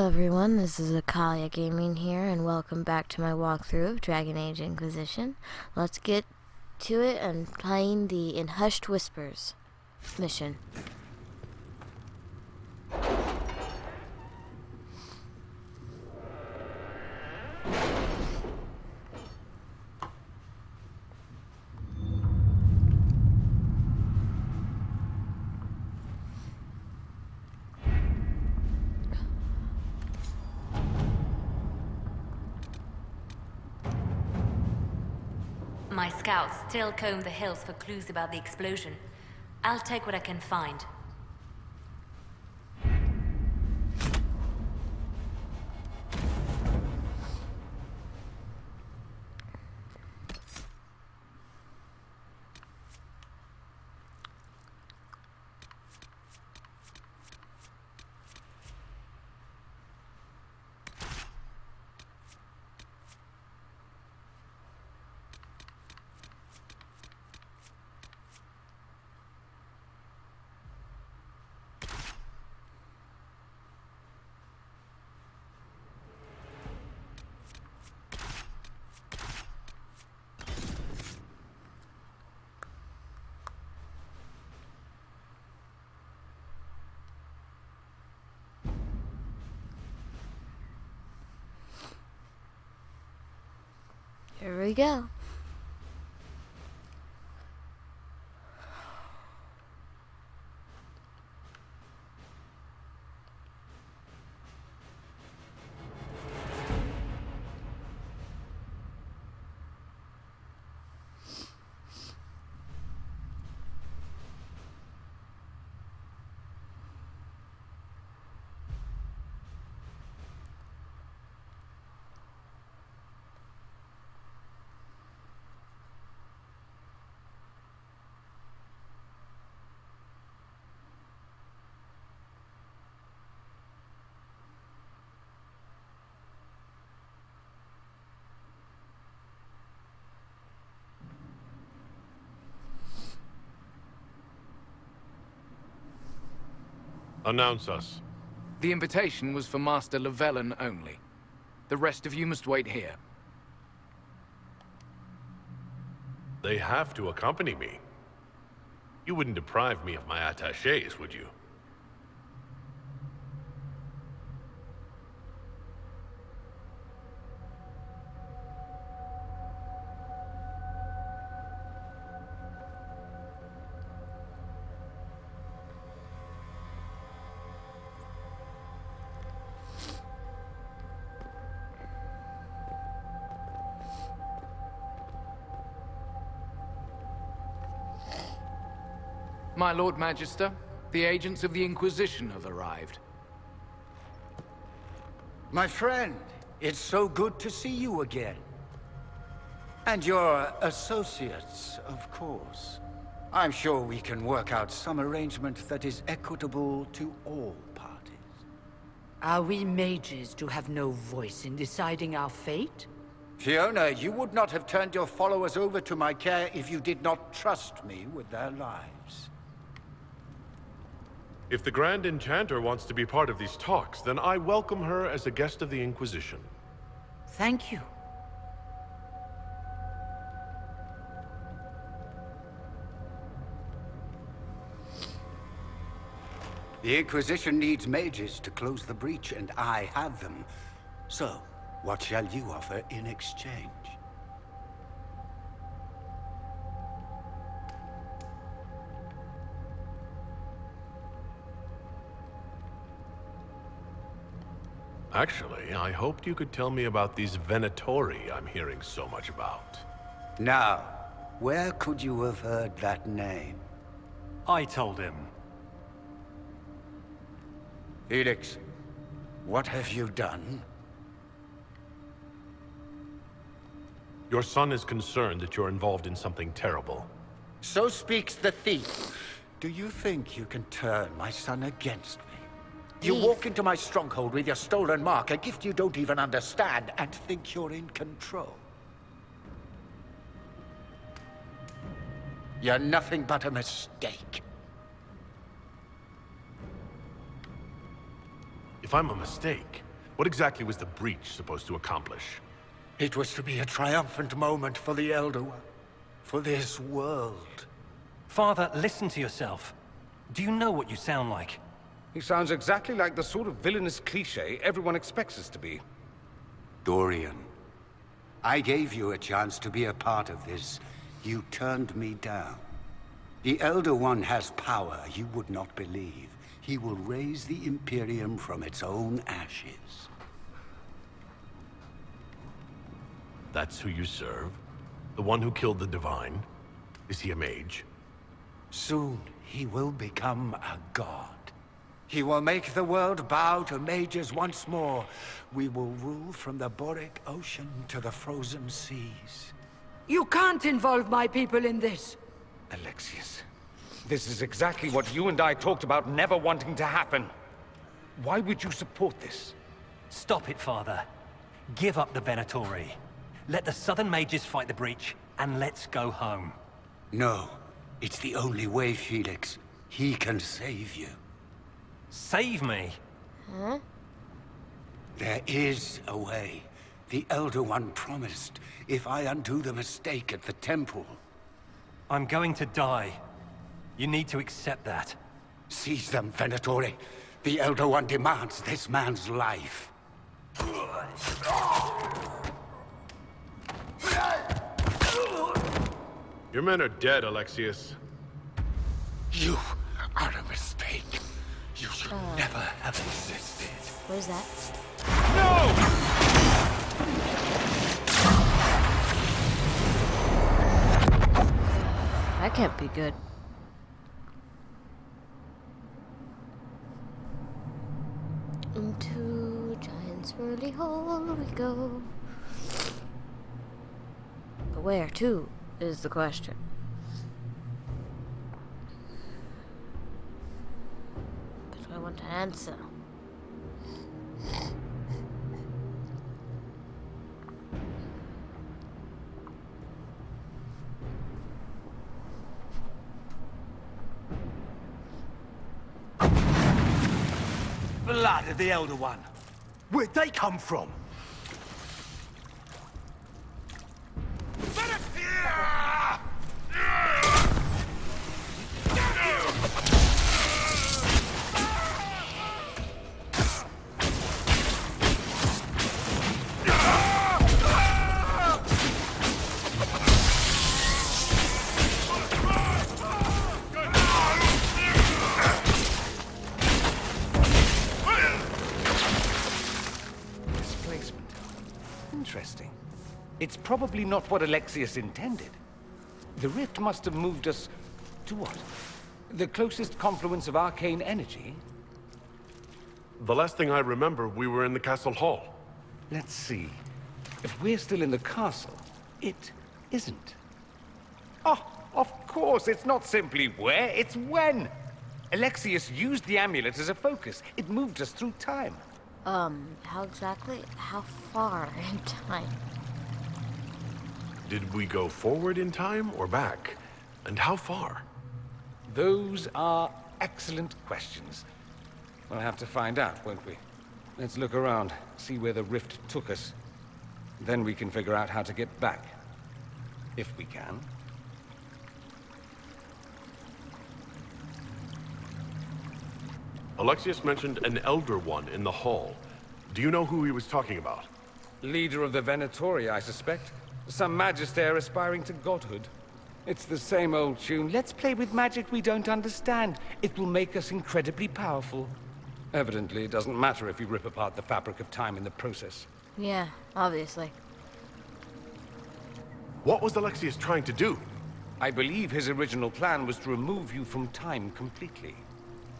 everyone, this is Akalia Gaming here, and welcome back to my walkthrough of Dragon Age Inquisition. Let's get to it and playing the In Hushed Whispers mission. My scouts still comb the hills for clues about the explosion. I'll take what I can find. Here we go. Announce us. The invitation was for Master Llewellyn only. The rest of you must wait here. They have to accompany me. You wouldn't deprive me of my attachés, would you? My Lord Magister, the agents of the Inquisition have arrived. My friend, it's so good to see you again. And your associates, of course. I'm sure we can work out some arrangement that is equitable to all parties. Are we mages to have no voice in deciding our fate? Fiona, you would not have turned your followers over to my care if you did not trust me with their lives. If the Grand Enchanter wants to be part of these talks, then I welcome her as a guest of the Inquisition. Thank you. The Inquisition needs mages to close the breach, and I have them. So, what shall you offer in exchange? Actually, I hoped you could tell me about these Venatori I'm hearing so much about. Now, where could you have heard that name? I told him. Felix, what have you done? Your son is concerned that you're involved in something terrible. So speaks the thief. Do you think you can turn my son against me? You walk into my stronghold with your stolen mark, a gift you don't even understand, and think you're in control. You're nothing but a mistake. If I'm a mistake, What exactly was the breach supposed to accomplish? It was to be a triumphant moment for the Elder One. For this world. Father, listen to yourself. Do you know what you sound like? He sounds exactly like the sort of villainous cliché everyone expects us to be. Dorian, I gave you a chance to be a part of this. You turned me down. The Elder One has power you would not believe. He will raise the Imperium from its own ashes. That's who you serve? The one who killed the Divine? Is he a mage? Soon, he will become a god. He will make the world bow to mages once more. We will rule from the Boric Ocean to the frozen seas. You can't involve my people in this. Alexius, this is exactly what you and I talked about never wanting to happen. Why would you support this? Stop it, Father. Give up the Venatori. Let the Southern Mages fight the breach, and let's go home. No, it's the only way, Felix. He can save you. Save me? Huh? There is a way. The Elder One promised, if I undo the mistake at the temple. I'm going to die. You need to accept that. Seize them, Venatori. The Elder One demands this man's life. Your men are dead, Alexius. You are a mistake. You should never have existed. Where's that? That can't be good. Into Giant's Swirly Hole we go. But where to is the question. But I want an answer. Blood of the Elder One. Where'd they come from? Interesting. It's probably not what Alexius intended. The rift must have moved us to what? The closest confluence of arcane energy? The last thing I remember, we were in the castle hall. Let's see. If we're still in the castle, it isn't. Oh, of course, it's not simply where, it's when. Alexius used the amulet as a focus. It moved us through time. How exactly? How far in time? Did we go forward in time or back? And how far? Those are excellent questions. We'll have to find out, won't we? Let's look around, see where the rift took us. Then we can figure out how to get back. If we can. Alexius mentioned an Elder One in the hall. Do you know who he was talking about? Leader of the Venatori, I suspect. Some magister aspiring to godhood. It's the same old tune. Let's play with magic we don't understand. It will make us incredibly powerful. Evidently, it doesn't matter if you rip apart the fabric of time in the process. Yeah, obviously. What was Alexius trying to do? I believe his original plan was to remove you from time completely.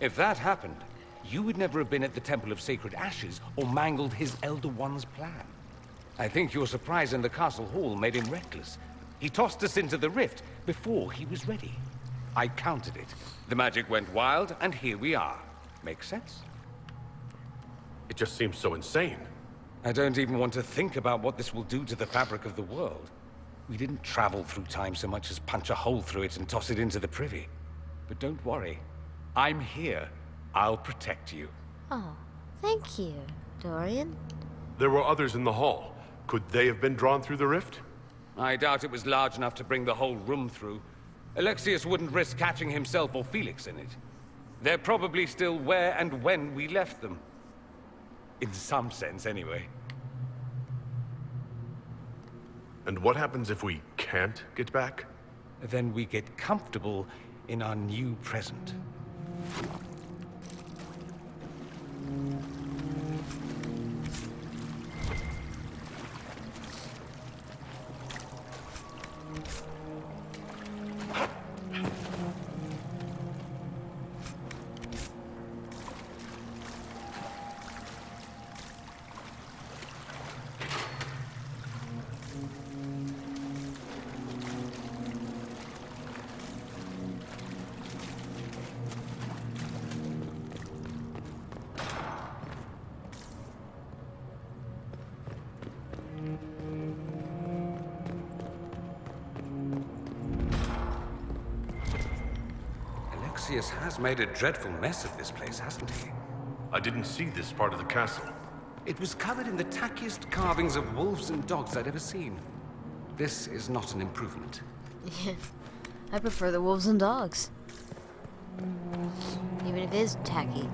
If that happened, you would never have been at the Temple of Sacred Ashes or mangled his Elder One's plan. I think your surprise in the castle hall made him reckless. He tossed us into the rift before he was ready. I countered it. The magic went wild, and here we are. Make sense? It just seems so insane. I don't even want to think about what this will do to the fabric of the world. We didn't travel through time so much as punch a hole through it and toss it into the privy. But don't worry. I'm here. I'll protect you. Oh, thank you. Dorian? There were others in the hall. Could they have been drawn through the rift? I doubt it was large enough to bring the whole room through. Alexius wouldn't risk catching himself or Felix in it. They're probably still where and when we left them. In some sense, anyway. And what happens if we can't get back? Then we get comfortable in our new present. Alexius has made a dreadful mess of this place, hasn't he? I didn't see this part of the castle. It was covered in the tackiest carvings of wolves and dogs I'd ever seen. This is not an improvement. I prefer the wolves and dogs. Even if it is tacky.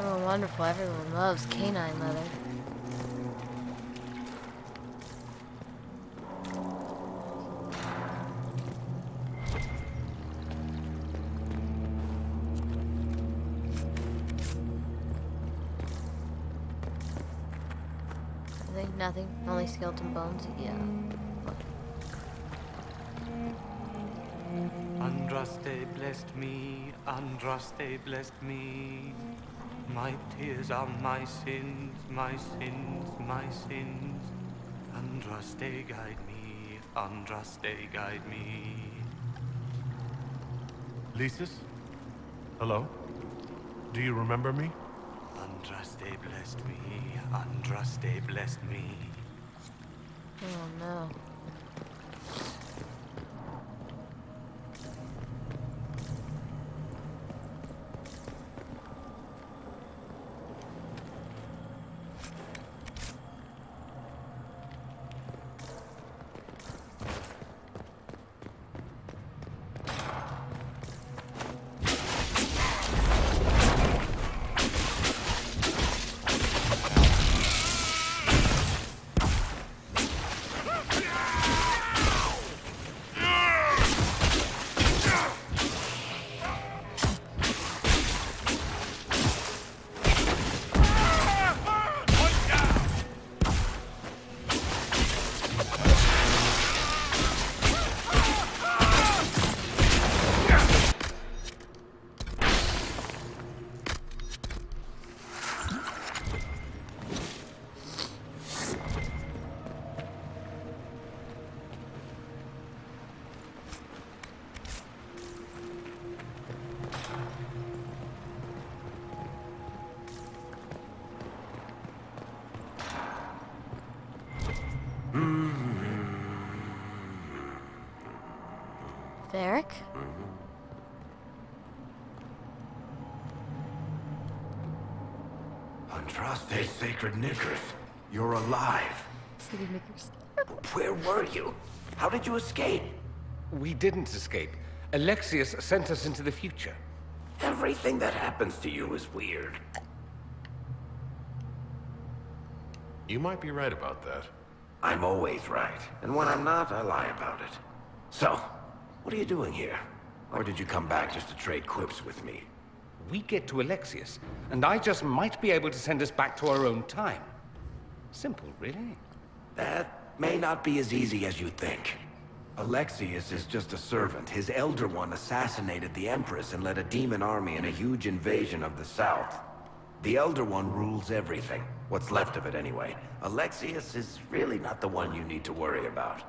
Oh, wonderful. Everyone loves canine leather. I think nothing. Only skeleton bones. Yeah. Andraste blessed me, Andraste blessed me. My tears are my sins, my sins, my sins. Andraste guide me, Andraste guide me. Lysis? Hello? Do you remember me? Andraste blessed me, Andraste blessed me. Oh no. Varric? Andraste, sacred knickers. You're alive. Sacred knickers. Where were you? How did you escape? We didn't escape. Alexius sent us into the future. Everything that happens to you is weird. You might be right about that. I'm always right. And when I'm not, I lie about it. So, what are you doing here? Or did you come back just to trade quips with me? We get to Alexius, and I just might be able to send us back to our own time. Simple, really. That may not be as easy as you think. Alexius is just a servant. His Elder One assassinated the Empress and led a demon army in a huge invasion of the South. The Elder One rules everything. What's left of it, anyway. Alexius is really not the one you need to worry about.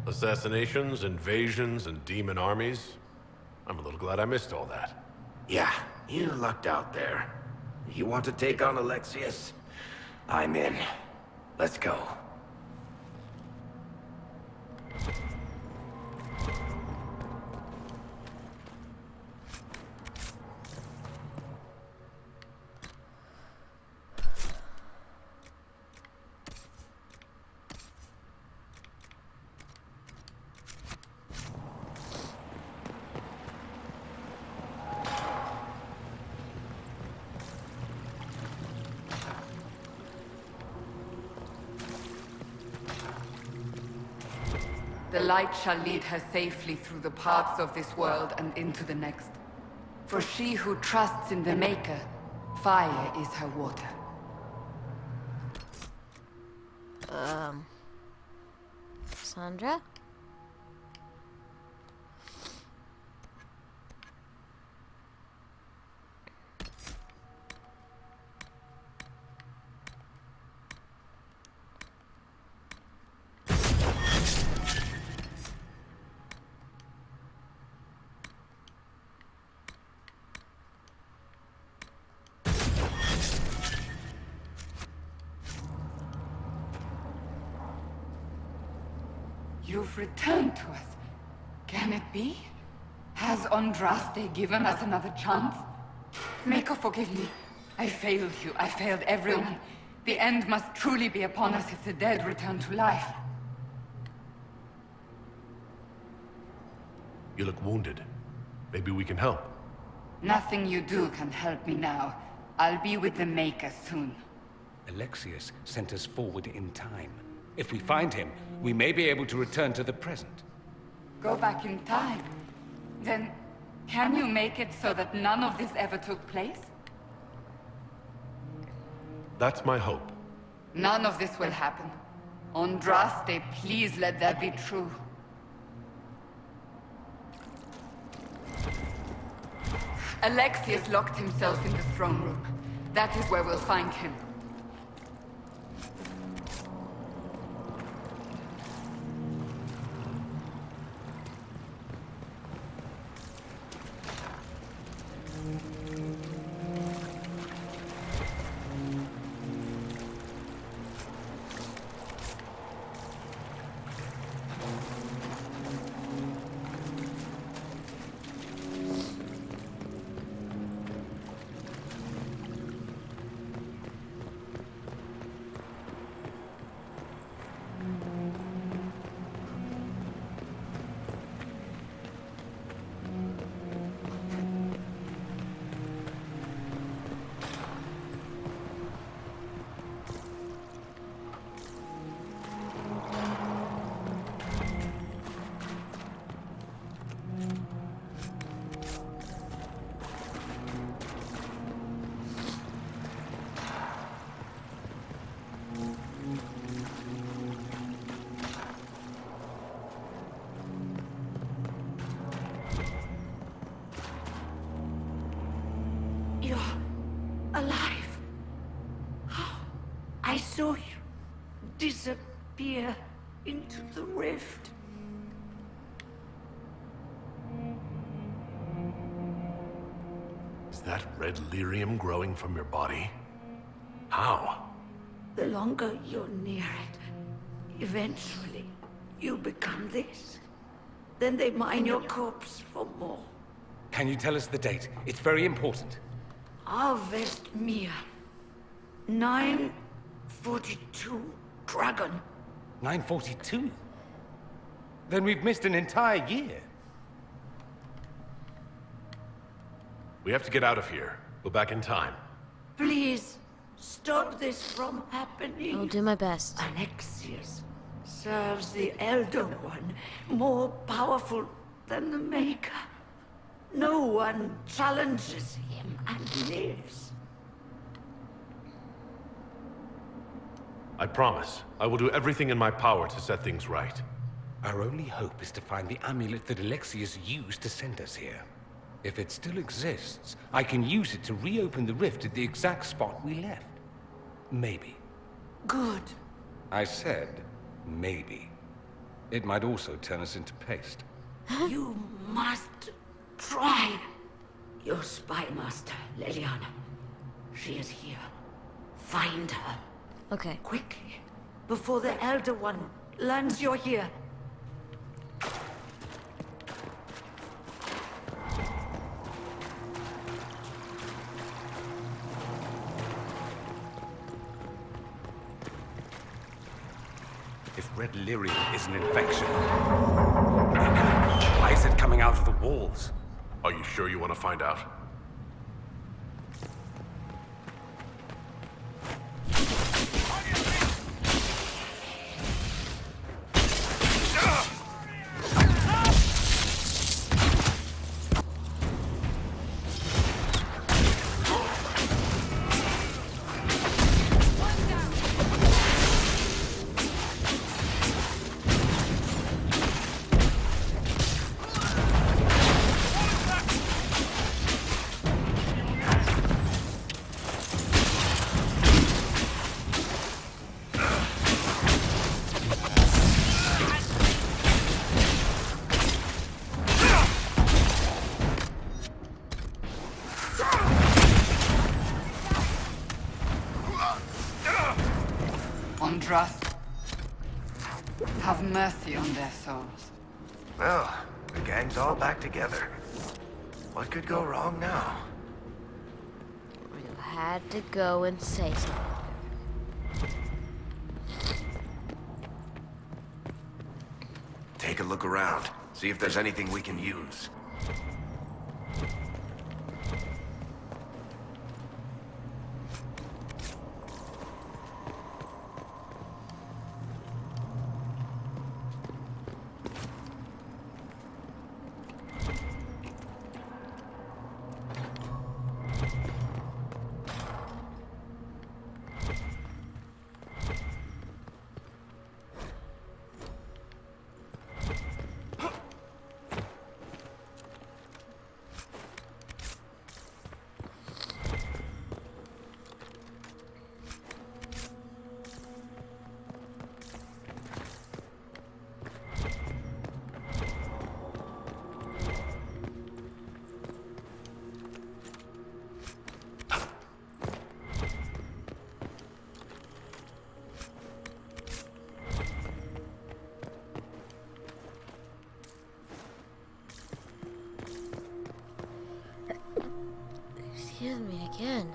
Assassinations, invasions, and demon armies. I'm a little glad I missed all that. Yeah, you lucked out there. You want to take on Alexius? I'm in. Let's go. The light shall lead her safely through the paths of this world and into the next. For she who trusts in the Maker, fire is her water. Sandra? You've returned to us. Can it be? Has Andraste given us another chance? Maker, forgive me. I failed you. I failed everyone. The end must truly be upon us if the dead return to life. You look wounded. Maybe we can help. Nothing you do can help me now. I'll be with the Maker soon. Alexius sent us forward in time. If we find him, we may be able to return to the present. Go back in time? Then, can you make it so that none of this ever took place? That's my hope. None of this will happen. Andraste, please let that be true. Alexius locked himself in the throne room. That is where we'll find him. You're alive. I saw you disappear into the rift. Is that red lyrium growing from your body? How? The longer you're near it, eventually you become this. Then they mine your corpse for more. Can you tell us the date? It's very important. Harvest Mia. 942 Dragon. 942? Then we've missed an entire year. We have to get out of here. Go back in time. Please, stop this from happening. I'll do my best. Alexius serves the Elder One, more powerful than the Maker. No one challenges him and lives. I promise. I will do everything in my power to set things right. Our only hope is to find the amulet that Alexius used to send us here. If it still exists, I can use it to reopen the rift at the exact spot we left. Maybe. Good. I said, maybe. It might also turn us into paste. You must try. Your spy master, Leliana. She is here. Find her. Okay. Quickly, before the Elder One learns you're here. If red lyrium is an infection, why is it coming out of the walls? Are you sure you want to find out? Andraste, have mercy on their souls. Well, the gang's all back together. What could go wrong now? You had to go and say something. Take a look around. See if there's anything we can use. Excuse me again.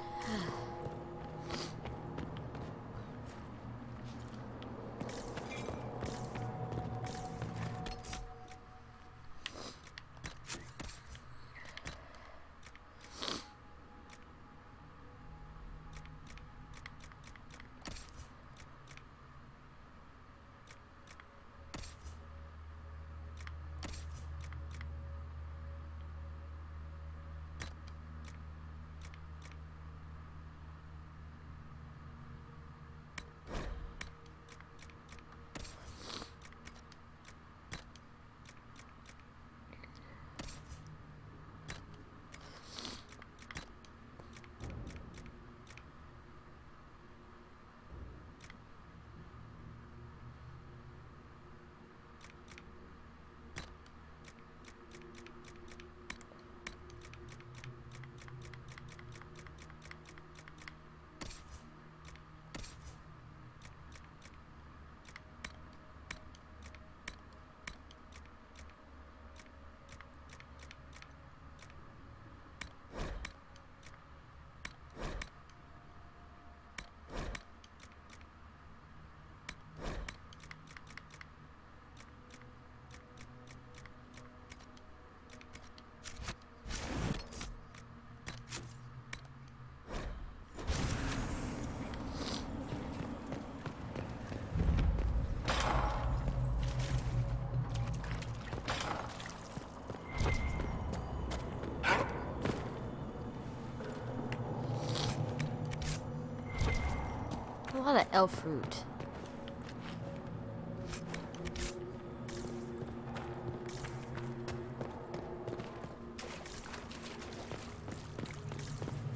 A lot of elf fruit.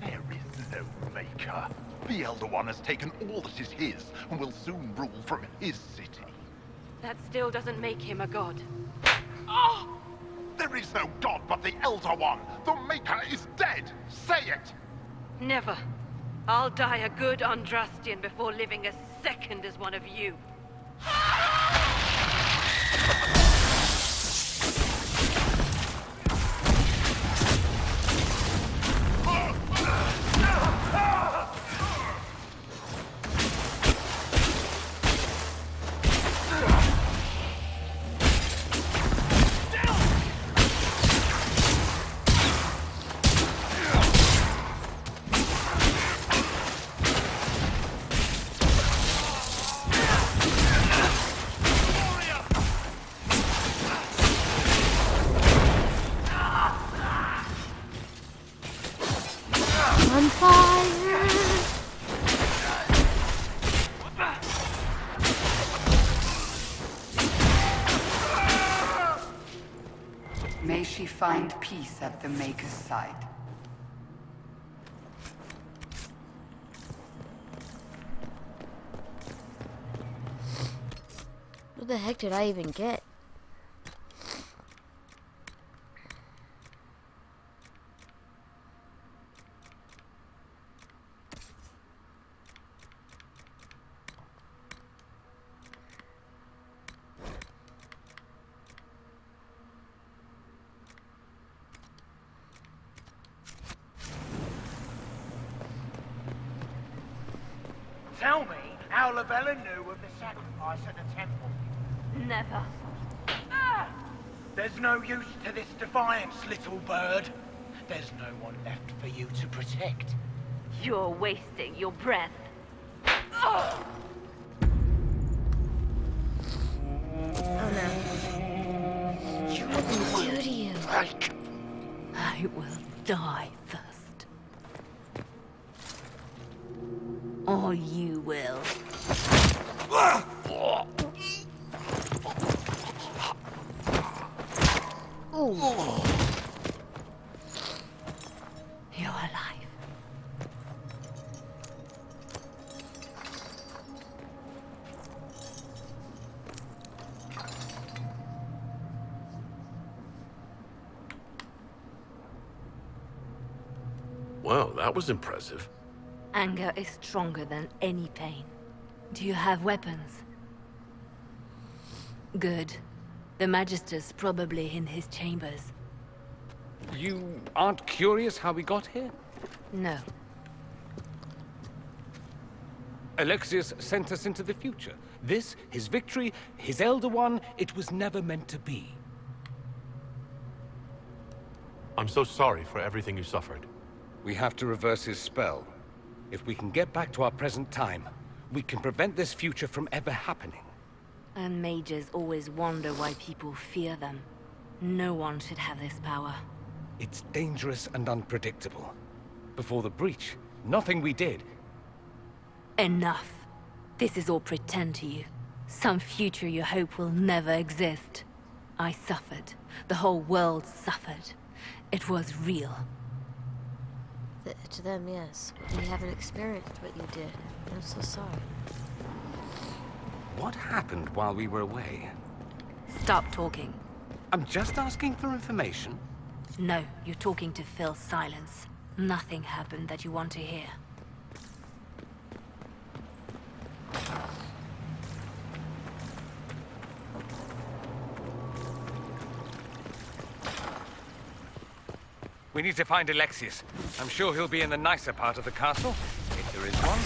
There is no maker. The Elder One has taken all that is his and will soon rule from his city. That still doesn't make him a god. Ah! There is no god but the Elder One! The Maker is dead! Say it! Never. I'll die a good Andrastian before living a second as one of you. On fire! May she find peace at the Maker's side. What the heck did I even get? Tell me how Lavella knew of the sacrifice at the temple. Never. There's no use to this defiance, little bird. There's no one left for you to protect. You're wasting your breath. Oh no. What did they do to you? I will die first. Or you will. Ooh. You're alive. Well, that was impressive. Anger is stronger than any pain. Do you have weapons? Good. The Magister's probably in his chambers. You aren't curious how we got here? No. Alexius sent us into the future. This, his victory, his Elder One, it was never meant to be. I'm so sorry for everything you suffered. We have to reverse his spell. If we can get back to our present time, we can prevent this future from ever happening. And mages always wonder why people fear them. No one should have this power. It's dangerous and unpredictable. Before the breach, nothing we did. Enough. This is all pretend to you. Some future you hope will never exist. I suffered. The whole world suffered. It was real. To them, yes. But we haven't experienced what you did. I'm so sorry. What happened while we were away? Stop talking. I'm just asking for information. No, you're talking to fill silence. Nothing happened that you want to hear. We need to find Alexius. I'm sure he'll be in the nicer part of the castle, if there is one.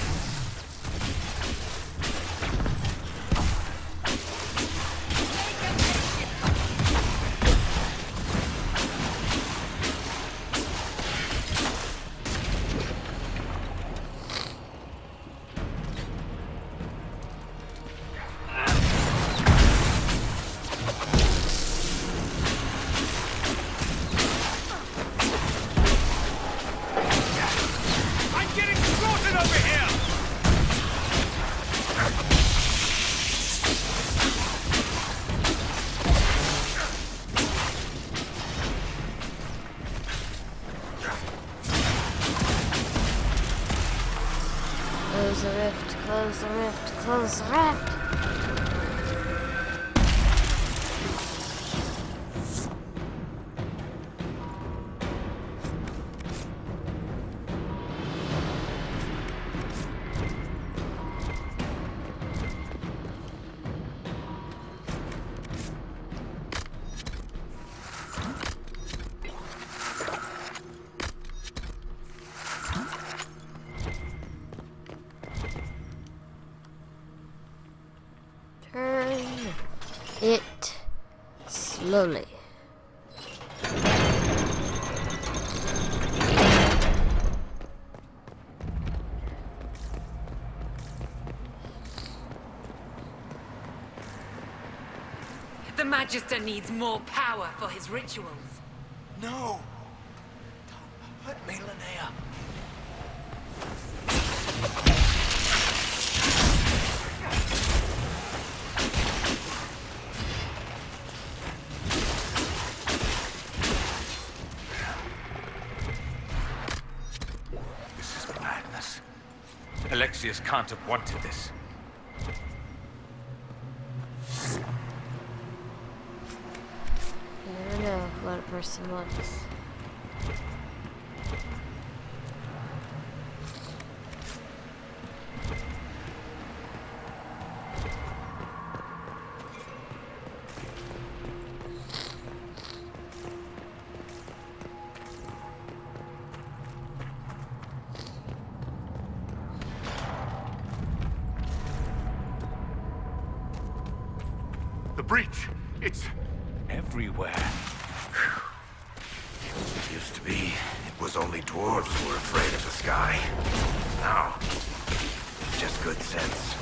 Close the rift, close the rift, close the rift! Turn it slowly. The Magister needs more power for his rituals. No! Don't hurt me, Linnea. This is madness. Alexius can't have wanted this. You never know what a person wants. The breach! It's everywhere. Used to be, it was only dwarves who were afraid of the sky. Now, just good sense.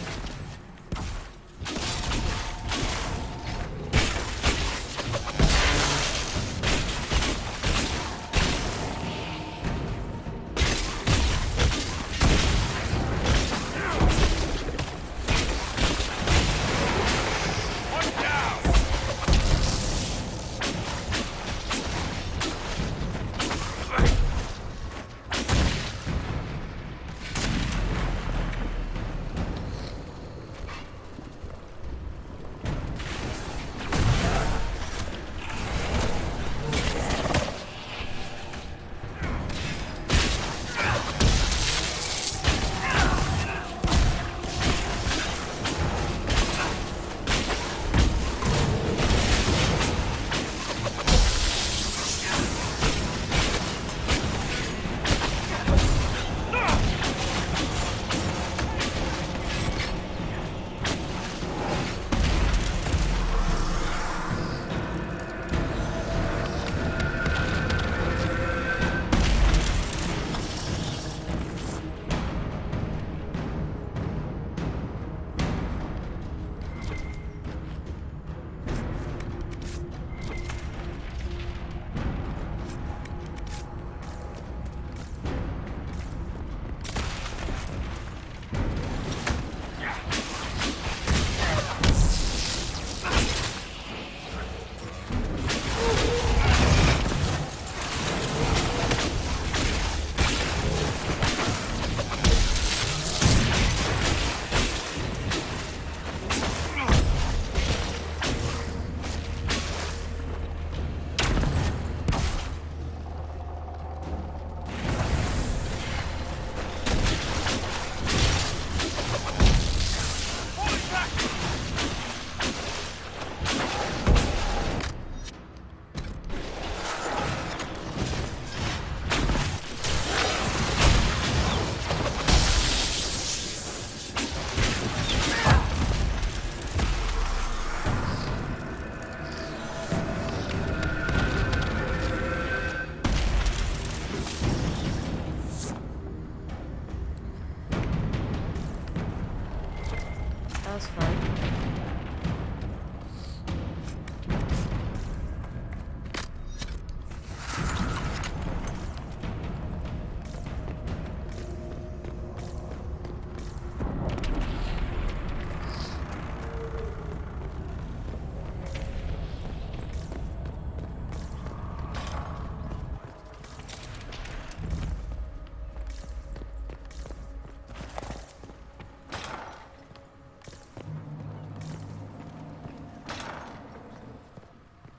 That was fun.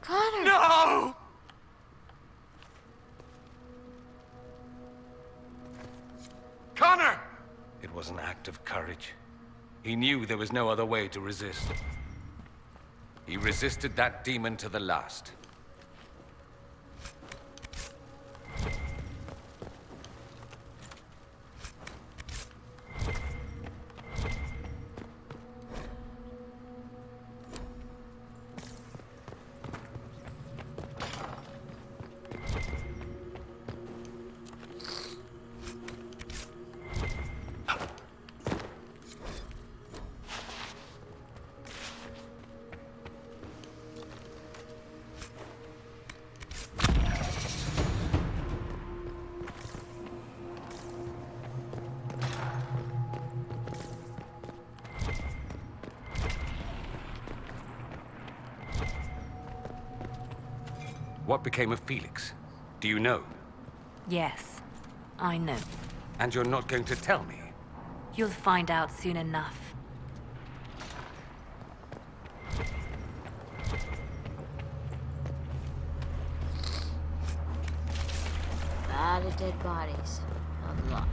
Connor! No! Connor! It was an act of courage. He knew there was no other way to resist. He resisted that demon to the last. What became of Felix? Do you know? Yes, I know. And you're not going to tell me? You'll find out soon enough. A lot of dead bodies. A lot.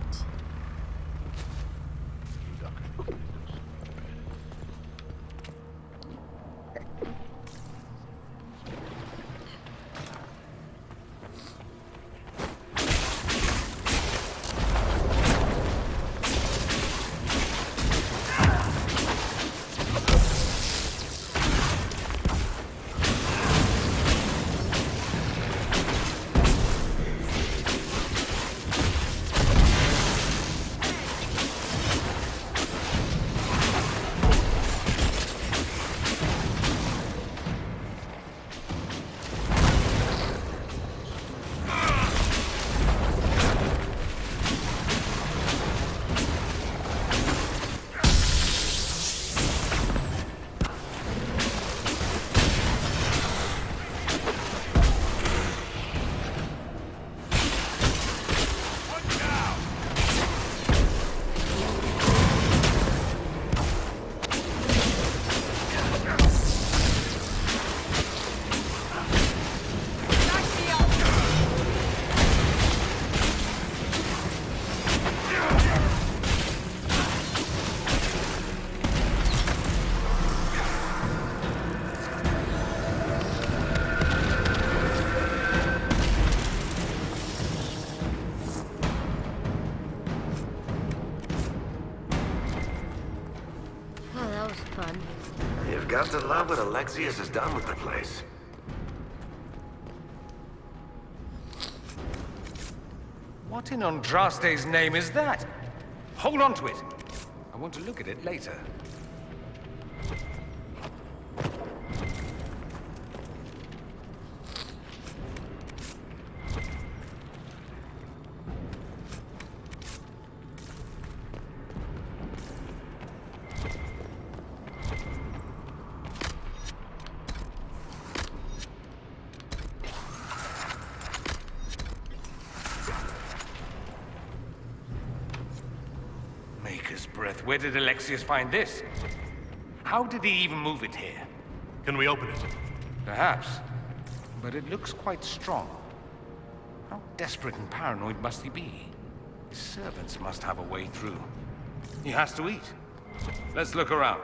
You've got to love what Alexius has done with the place. What in Andraste's name is that? Hold on to it. I want to look at it later. Maker's breath. Where did Alexius find this? How did he even move it here? Can we open it? Perhaps. But it looks quite strong. How desperate and paranoid must he be? His servants must have a way through. He has to eat. Let's look around.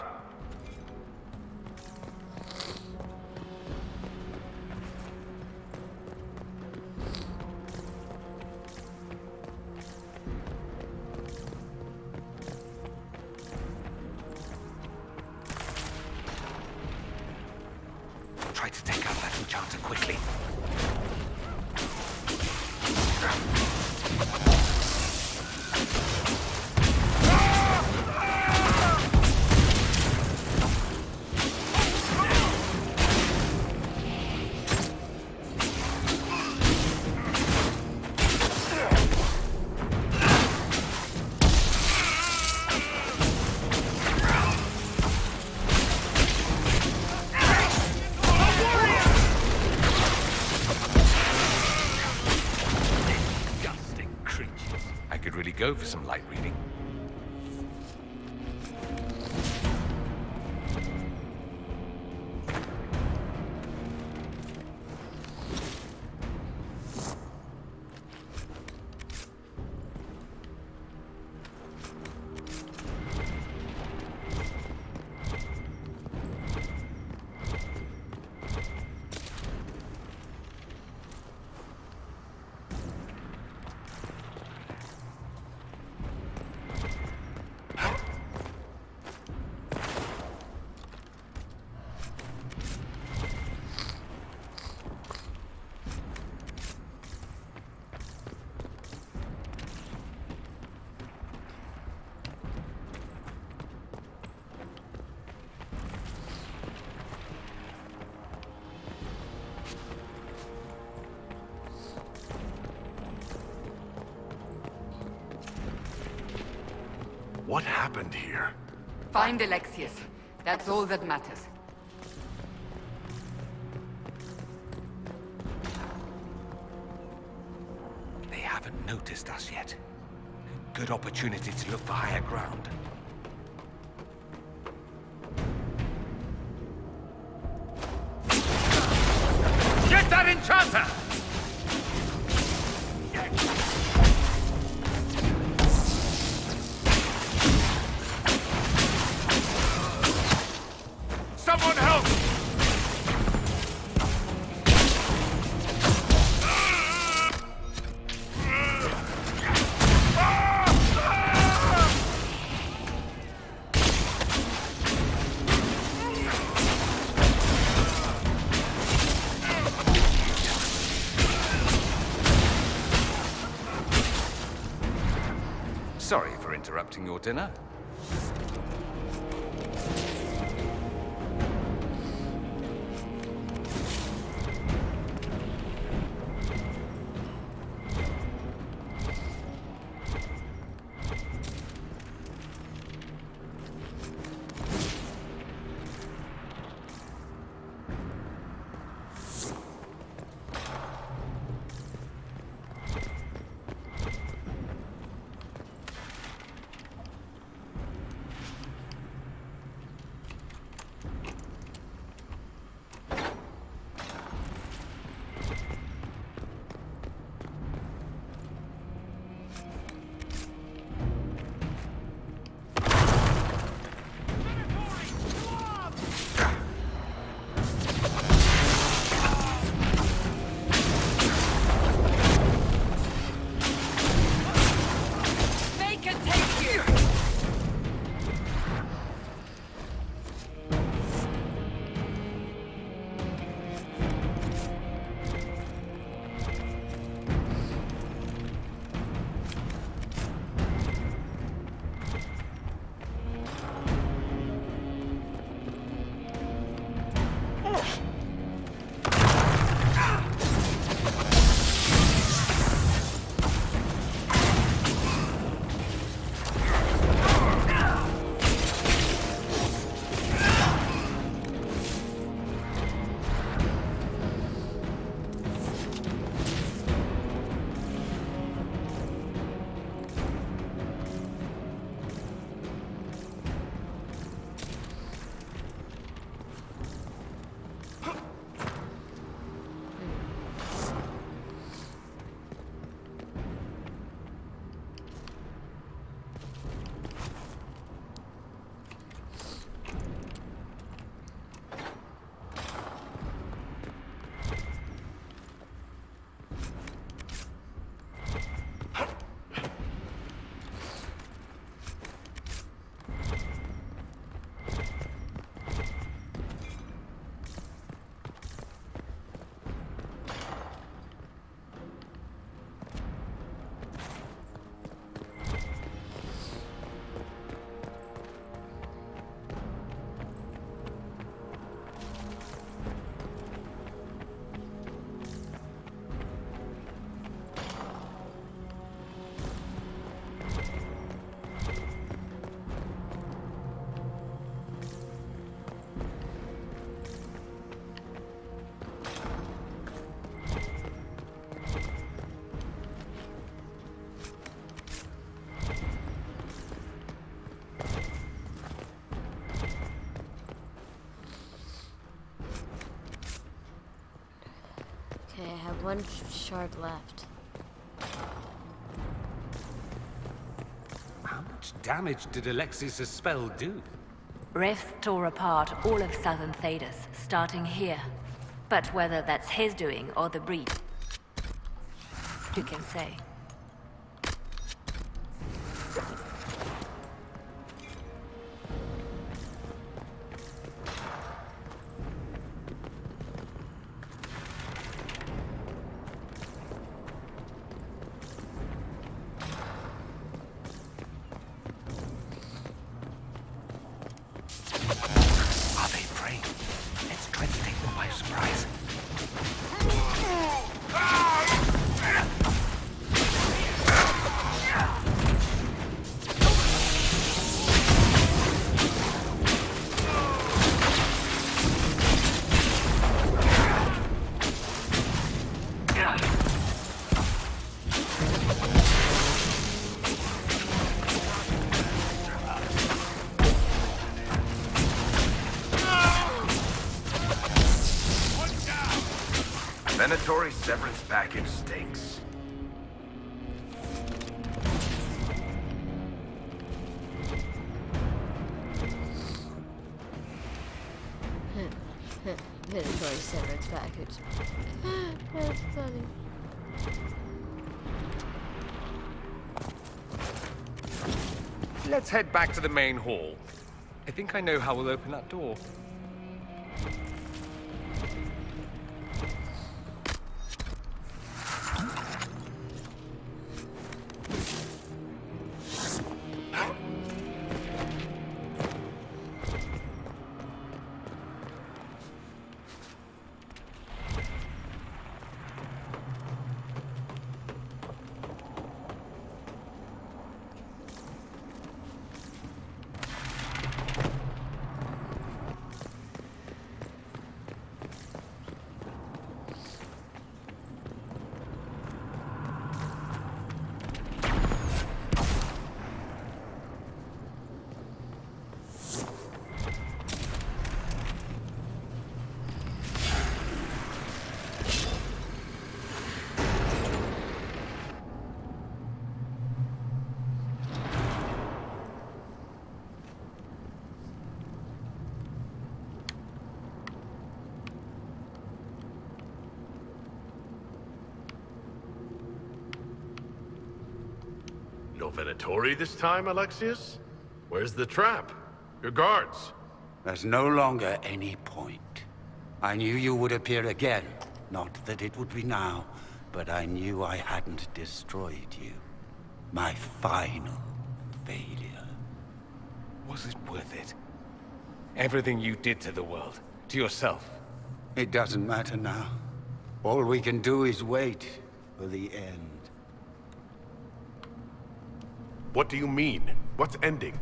Try to take out that enchanter quickly. Go for some light reading. What happened here? Find Alexius. That's all that matters. haven't noticed us yet. Good opportunity to look for higher ground. Get that enchanter! Someone help! Sorry for interrupting your dinner. Okay, I have one shard left. How much damage did Alexis' spell do? Rifts tore apart all of southern Thedas, starting here. But whether that's his doing or the breach, who can say? Are they prey? Let's try to take them by surprise. Venatori severance package stinks. Mandatory severance package. That's funny. Let's head back to the main hall. I think I know how we'll open that door. No Venatori this time, Alexius? Where's the trap? Your guards? There's no longer any point. I knew you would appear again. Not that it would be now, but I knew I hadn't destroyed you. My final failure. Was it worth it? Everything you did to the world, to yourself. It doesn't matter now. All we can do is wait for the end. What do you mean? What's ending?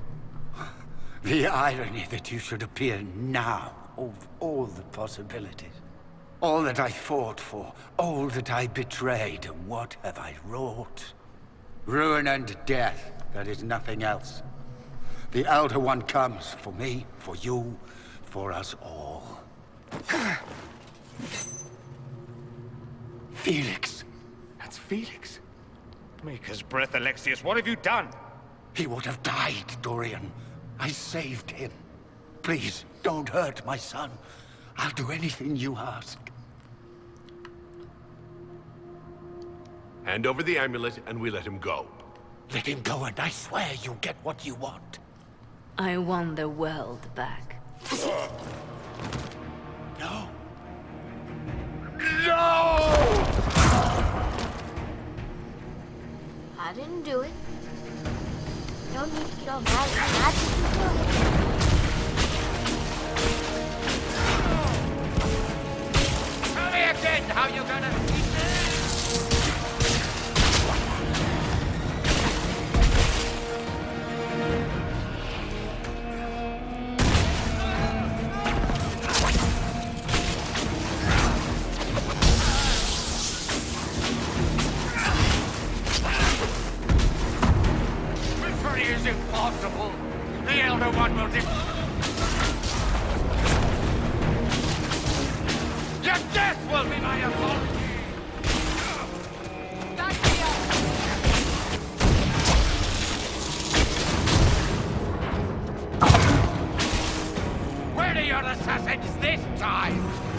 The irony that you should appear now, of all the possibilities. All that I fought for, all that I betrayed, and what have I wrought? Ruin and death, there is nothing else. The Elder One comes for me, for you, for us all. Felix. That's Felix. Maker's breath, Alexius, what have you done? He would have died, Dorian. I saved him. Please, don't hurt my son. I'll do anything you ask. Hand over the amulet and we let him go. Let him go and I swear you'll get what you want. I want the world back. No. No! I didn't do it. No need to get all mad. I didn't do it. Tell me again how you're gonna eat is impossible. The Elder One will Your death will be my apology! Where are your assassins this time?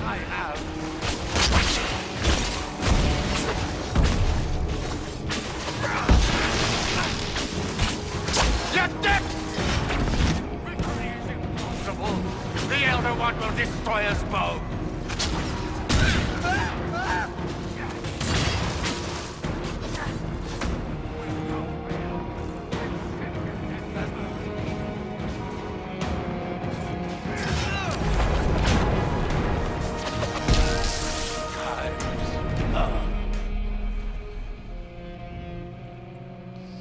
I have. You're dead! Victory is impossible. The Elder One will destroy us both.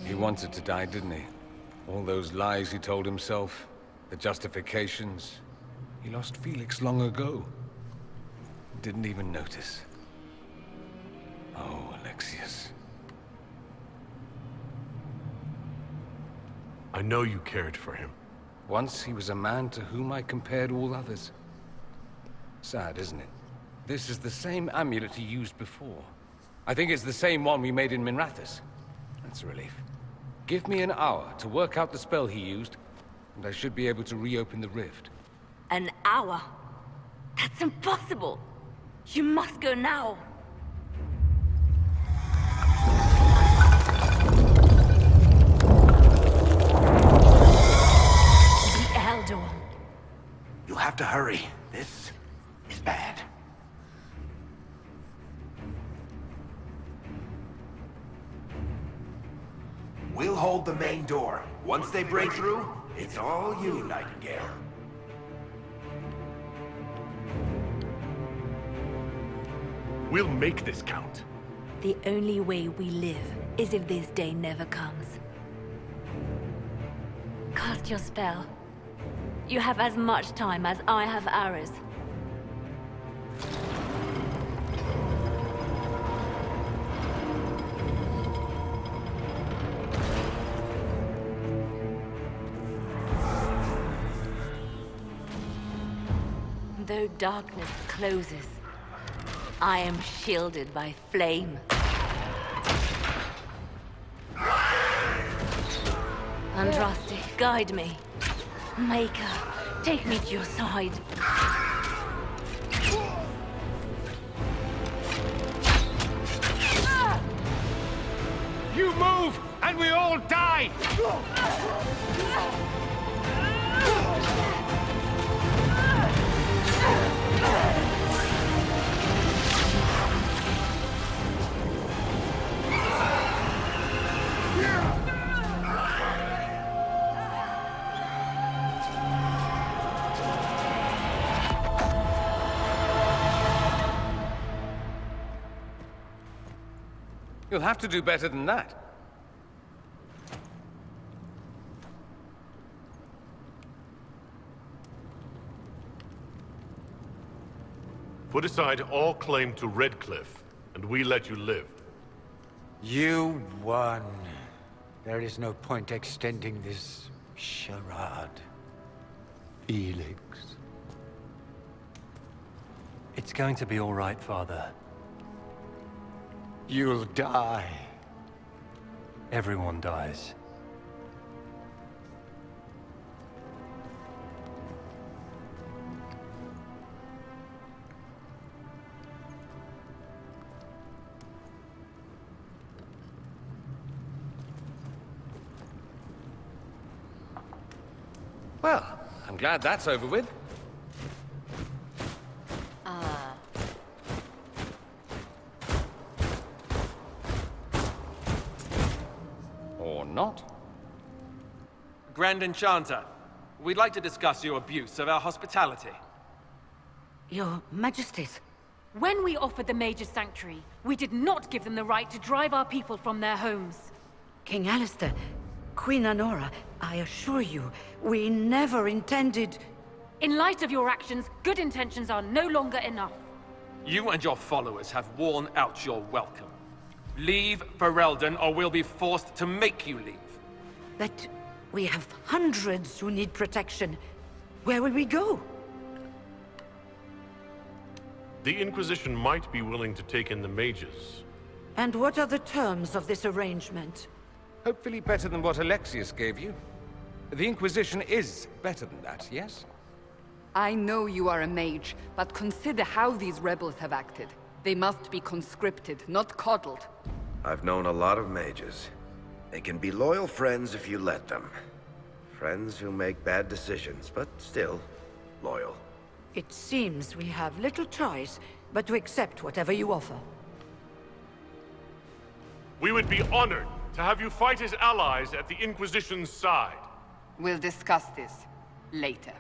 He wanted to die, didn't he? All those lies he told himself, the justifications. He lost Felix long ago. Didn't even notice. Oh, Alexius. I know you cared for him. Once he was a man to whom I compared all others. Sad, isn't it? This is the same amulet he used before. I think it's the same one we made in Minrathous. That's a relief. Give me an hour to work out the spell he used, and I should be able to reopen the rift. An hour? That's impossible! You must go now! The Elder One. You'll have to hurry. This is bad. We'll hold the main door. Once they break through, it's all you, Nightingale. We'll make this count. The only way we live is if this day never comes. Cast your spell. You have as much time as I have hours. Though darkness closes, I am shielded by flame. Andraste, guide me. Maker, take me to your side. You move, and we all die! You'll have to do better than that. Put aside all claim to Redcliffe, and we let you live. You won. There is no point extending this charade. Felix. It's going to be all right, Father. You'll die. Everyone dies. Well, I'm glad that's over with. Or not. Grand Enchanter, we'd like to discuss your abuse of our hospitality. Your Majesties. When we offered the Mage's Sanctuary, we did not give them the right to drive our people from their homes. King Alistair, Queen Anora, I assure you, we never intended... In light of your actions, good intentions are no longer enough. You and your followers have worn out your welcome. Leave Ferelden, or we'll be forced to make you leave. But we have hundreds who need protection. Where will we go? The Inquisition might be willing to take in the mages. And what are the terms of this arrangement? Hopefully better than what Alexius gave you. The Inquisition is better than that, yes? I know you are a mage, but consider how these rebels have acted. They must be conscripted, not coddled. I've known a lot of mages. They can be loyal friends if you let them. Friends who make bad decisions, but still loyal. It seems we have little choice but to accept whatever you offer. We would be honored to have you fight as allies at the Inquisition's side. We'll discuss this later.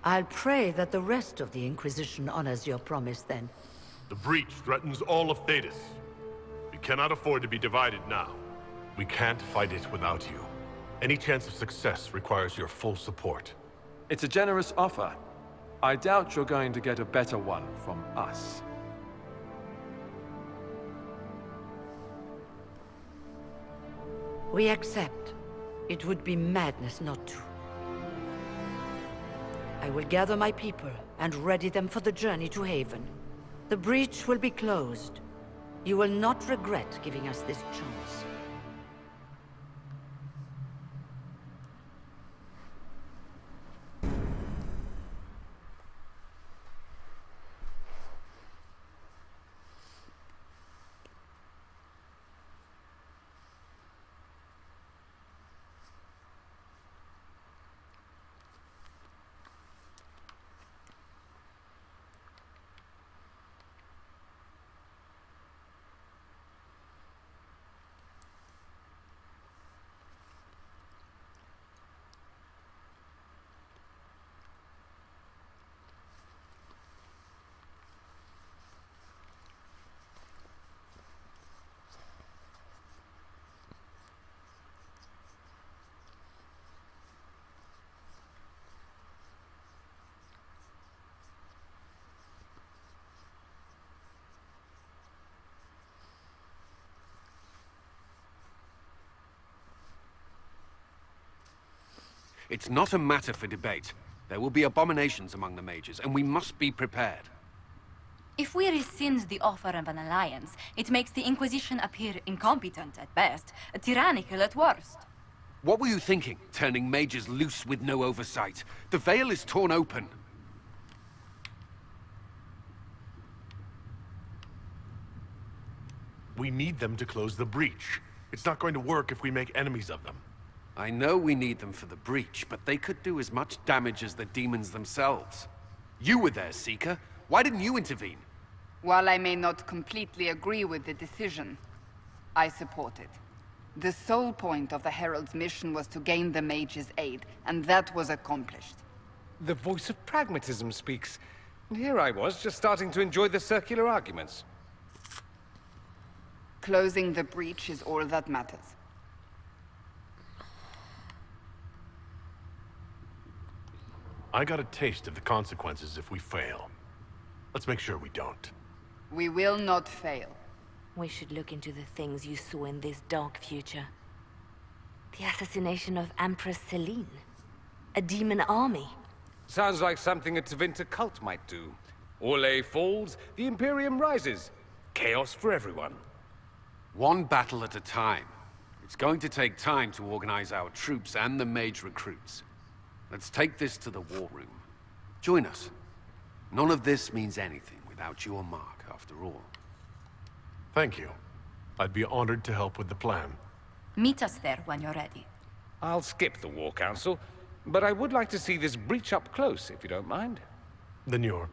I'll pray that the rest of the Inquisition honors your promise then. The breach threatens all of Thetis. We cannot afford to be divided now. We can't fight it without you. Any chance of success requires your full support. It's a generous offer. I doubt you're going to get a better one from us. We accept. It would be madness not to. I will gather my people and ready them for the journey to Haven. The breach will be closed. You will not regret giving us this chance. It's not a matter for debate. There will be abominations among the mages, and we must be prepared. If we rescind the offer of an alliance, it makes the Inquisition appear incompetent at best, tyrannical at worst. What were you thinking, turning mages loose with no oversight? The veil is torn open. We need them to close the breach. It's not going to work if we make enemies of them. I know we need them for the breach, but they could do as much damage as the demons themselves. You were there, Seeker. Why didn't you intervene? While I may not completely agree with the decision, I support it. The sole point of the Herald's mission was to gain the mage's aid, and that was accomplished. The voice of pragmatism speaks. And here I was, just starting to enjoy the circular arguments. Closing the breach is all that matters. I got a taste of the consequences if we fail. Let's make sure we don't. We will not fail. We should look into the things you saw in this dark future. The assassination of Empress Celine. A demon army. Sounds like something a Tevinter cult might do. Orlais falls, the Imperium rises. Chaos for everyone. One battle at a time. It's going to take time to organize our troops and the mage recruits. Let's take this to the war room. Join us. None of this means anything without your mark, after all. Thank you. I'd be honored to help with the plan. Meet us there when you're ready. I'll skip the War Council, but I would like to see this breach up close, if you don't mind. Then you're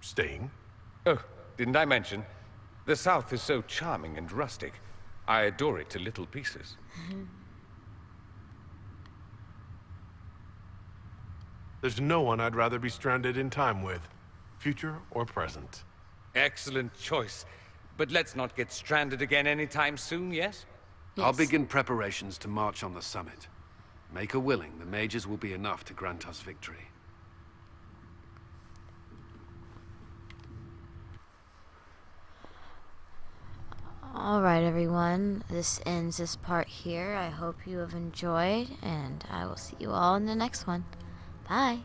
staying? Oh, didn't I mention? The South is so charming and rustic. I adore it to little pieces. There's no one I'd rather be stranded in time with, future or present. Excellent choice. But let's not get stranded again anytime soon, yes? I'll begin preparations to march on the summit. Make her willing, the mages will be enough to grant us victory. Alright everyone, this ends this part here. I hope you have enjoyed, and I will see you all in the next one. Bye!